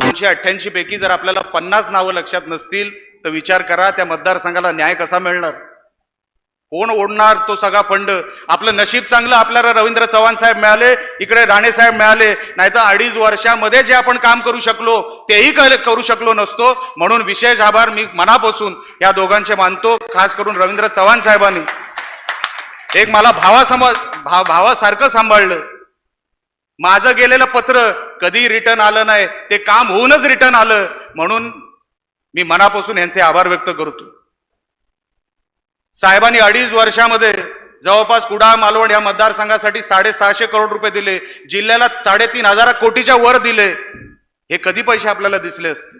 288 पैकी जर आपल्याला 50 नावं लक्षात नसतील तर विचार करा त्या मतदारसंघाला न्याय कसा मिळणार? कोण ओढणार तो सगळा फंड? आपलं नशीब चांगलं, आपल्याला रवींद्र चव्हाण साहेब मिळाले, इकडे राणे साहेब मिळाले, नाहीतर 2.5 वर्षामध्ये जे आपण काम करू शकलो तेही करू शकलो नसतो. म्हणून विशेष आभार मी मनापासून या दोघांचे मानतो. खास करून रवींद्र चव्हाण साहेबांनी एक मला भावासारखं सांभाळलं. माझं गेलेलं पत्र कधी रिटर्न आलं नाही, ते काम होऊनच रिटर्न आलं. म्हणून मी मनापासून यांचे आभार व्यक्त करतो. साहेबांनी 2.5 वर्षामध्ये जवळपास कुडाळ मालवण या मतदारसंघासाठी 650 करोड रुपये दिले, जिल्ह्याला 3,500 कोटीच्या वर दिले. हे कधी पैसे आपल्याला दिसले असते?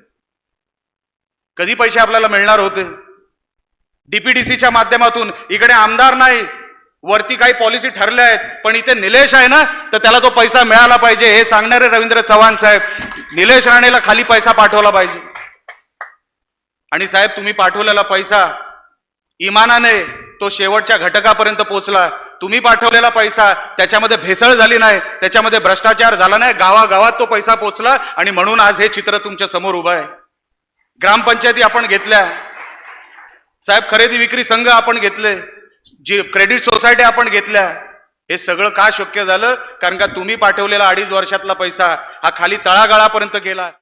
कधी पैसे आपल्याला मिळणार होते? डीपीडीसीच्या माध्यमातून इकडे आमदार नाही, वरती काही पॉलिसी ठरल्या आहेत, पण इथे निलेश आहे ना, तर त्याला तो पैसा मिळाला पाहिजे हे सांगणारे रवींद्र चव्हाण साहेब. निलेश राणेला खाली पैसा पाठवला पाहिजे. आणि साहेब, तुम्ही पाठवलेला पैसा इमानाने तो शेवटच्या घटकापर्यंत पोहोचला. तुम्ही पाठवलेला पैसा त्याच्यामध्ये भेसळ झाली नाही, त्याच्यामध्ये भ्रष्टाचार झाला नाही, गावागावात तो पैसा पोहोचला. आणि म्हणून आज हे चित्र तुमच्या समोर उभं आहे. ग्रामपंचायती आपण घेतल्या साहेब, खरेदी विक्री संघ आपण घेतले, जी क्रेडिट सोसायटी आपण घेतल्या. हे सगळं का शक्य झालं? कारण का तुम्ही पाठवलेला 2.5 वर्षातला पैसा हा खाली तळागाळापर्यंत गेला.